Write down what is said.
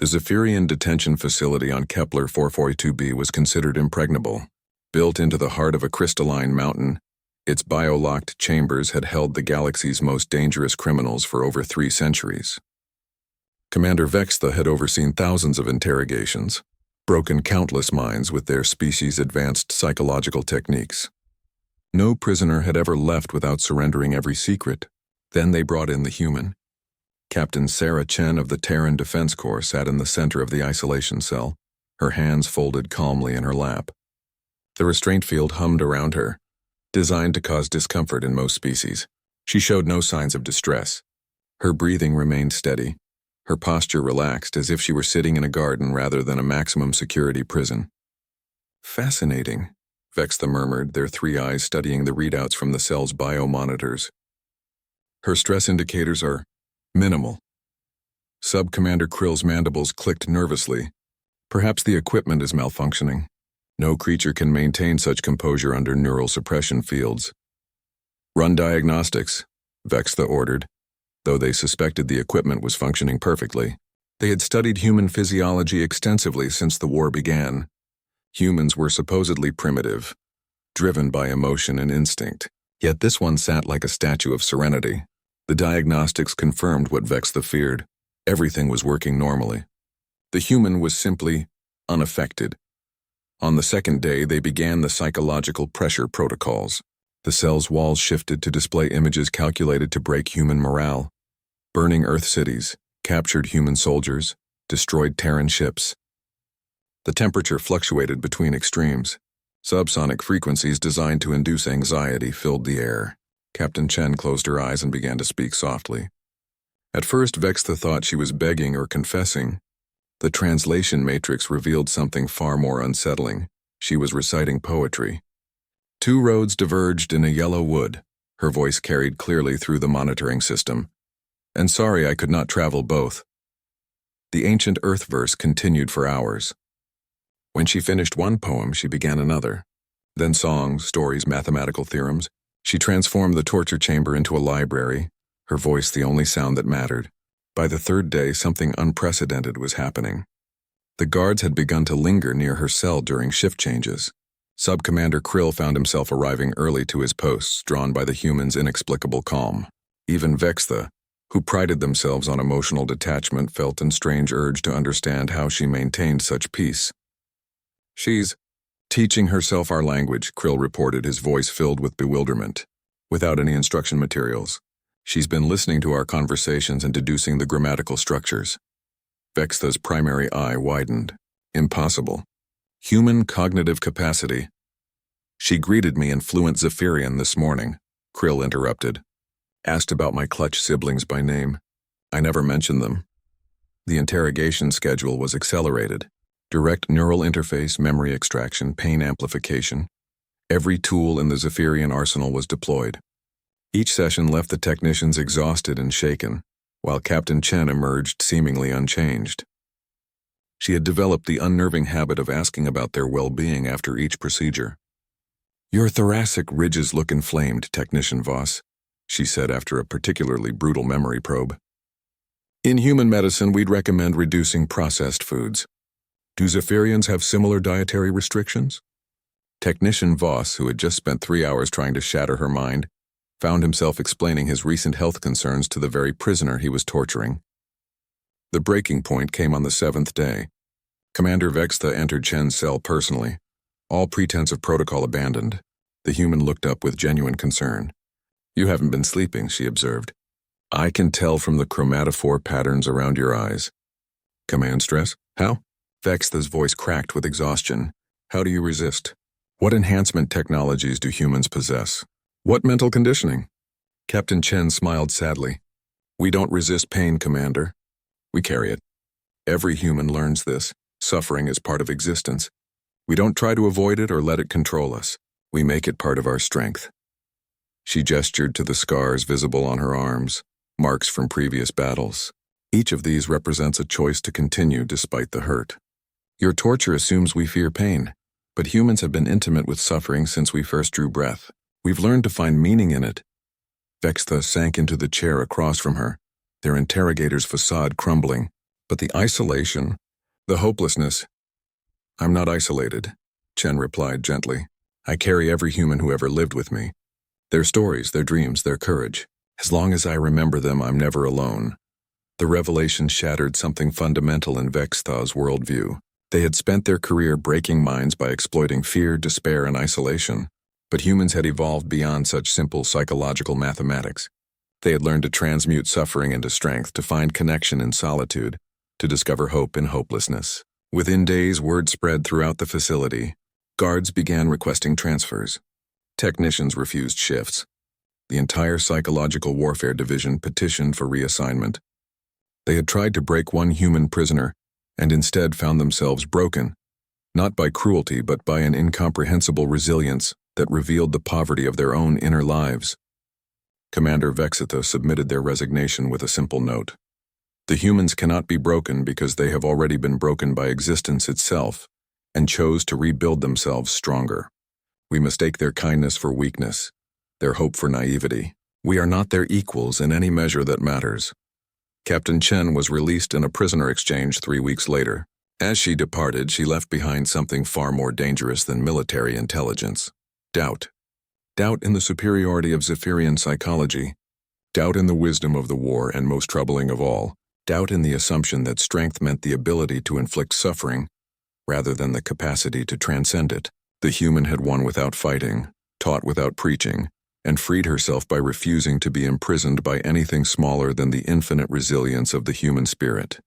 The Zephyrian detention facility on Kepler 442b was considered impregnable. Built into the heart of a crystalline mountain, its bio-locked chambers had held the galaxy's most dangerous criminals for over 3 centuries. Commander Vextha had overseen thousands of interrogations, broken countless minds with their species' advanced psychological techniques. No prisoner had ever left without surrendering every secret. Then they brought in the human. Captain Sarah Chen of the Terran Defense Corps sat in the center of the isolation cell, her hands folded calmly in her lap. The restraint field hummed around her, designed to cause discomfort in most species. She showed no signs of distress. Her breathing remained steady, her posture relaxed as if she were sitting in a garden rather than a maximum security prison. Fascinating, Vextha murmured, their 3 eyes studying the readouts from the cell's biomonitors. Her stress indicators are minimal. Sub-Commander Krill's mandibles clicked nervously. Perhaps the equipment is malfunctioning. No creature can maintain such composure under neural suppression fields. Run diagnostics, Vextha ordered. Though they suspected the equipment was functioning perfectly, they had studied human physiology extensively since the war began. Humans were supposedly primitive, driven by emotion and instinct. Yet this one sat like a statue of serenity. The diagnostics confirmed what Vextha feared. Everything was working normally. The human was simply unaffected. On the second day, they began the psychological pressure protocols. The cell's walls shifted to display images calculated to break human morale. Burning Earth cities, captured human soldiers, destroyed Terran ships. The temperature fluctuated between extremes. Subsonic frequencies designed to induce anxiety filled the air. Captain Chen closed her eyes and began to speak softly. At first, Vextha thought she was begging or confessing. The translation matrix revealed something far more unsettling. She was reciting poetry. 2 roads diverged in a yellow wood. Her voice carried clearly through the monitoring system. And sorry I could not travel both. The ancient Earth verse continued for hours. When she finished one poem, she began another. Then songs, stories, mathematical theorems. She transformed the torture chamber into a library, her voice the only sound that mattered. By the 3rd day, something unprecedented was happening. The guards had begun to linger near her cell during shift changes. Sub-Commander Krill found himself arriving early to his posts, drawn by the human's inexplicable calm. Even Vextha, who prided themselves on emotional detachment, felt a strange urge to understand how she maintained such peace. She's teaching herself our language, Krill reported, his voice filled with bewilderment. Without any instruction materials. She's been listening to our conversations and deducing the grammatical structures. Vextha's primary eye widened. Impossible. Human cognitive capacity. She greeted me in fluent Zephyrian this morning, Krill interrupted. Asked about my clutch siblings by name. I never mentioned them. The interrogation schedule was accelerated. Direct neural interface, memory extraction, pain amplification. Every tool in the Zephyrian arsenal was deployed. Each session left the technicians exhausted and shaken, while Captain Chen emerged seemingly unchanged. She had developed the unnerving habit of asking about their well-being after each procedure. Your thoracic ridges look inflamed, Technician Voss, she said after a particularly brutal memory probe. In human medicine, we'd recommend reducing processed foods. Do Zephyrians have similar dietary restrictions? Technician Voss, who had just spent 3 hours trying to shatter her mind, found himself explaining his recent health concerns to the very prisoner he was torturing. The breaking point came on the 7th day. Commander Vextha entered Chen's cell personally, all pretense of protocol abandoned. The human looked up with genuine concern. You haven't been sleeping, she observed. I can tell from the chromatophore patterns around your eyes. Command stress? How? Vextha's voice cracked with exhaustion. How do you resist? What enhancement technologies do humans possess? What mental conditioning? Captain Chen smiled sadly. We don't resist pain, Commander. We carry it. Every human learns this. Suffering is part of existence. We don't try to avoid it or let it control us. We make it part of our strength. She gestured to the scars visible on her arms, marks from previous battles. Each of these represents a choice to continue despite the hurt. Your torture assumes we fear pain, but humans have been intimate with suffering since we first drew breath. We've learned to find meaning in it. Vextha sank into the chair across from her, their interrogator's facade crumbling. But the isolation, the hopelessness. I'm not isolated, Chen replied gently. I carry every human who ever lived with me. Their stories, their dreams, their courage. As long as I remember them, I'm never alone. The revelation shattered something fundamental in Vextha's worldview. They had spent their career breaking minds by exploiting fear, despair, and isolation. But humans had evolved beyond such simple psychological mathematics. They had learned to transmute suffering into strength, to find connection in solitude, to discover hope in hopelessness. Within days, word spread throughout the facility. Guards began requesting transfers. Technicians refused shifts. The entire psychological warfare division petitioned for reassignment. They had tried to break one human prisoner, and instead found themselves broken, not by cruelty but by an incomprehensible resilience that revealed the poverty of their own inner lives. Commander Vexitha submitted their resignation with a simple note. The humans cannot be broken because they have already been broken by existence itself, and chose to rebuild themselves stronger. We mistake their kindness for weakness, their hope for naivety. We are not their equals in any measure that matters. Captain Chen was released in a prisoner exchange 3 weeks later. As she departed, she left behind something far more dangerous than military intelligence. Doubt. Doubt in the superiority of Zephyrian psychology. Doubt in the wisdom of the war, and most troubling of all, doubt in the assumption that strength meant the ability to inflict suffering, rather than the capacity to transcend it. The human had won without fighting, taught without preaching, and freed herself by refusing to be imprisoned by anything smaller than the infinite resilience of the human spirit.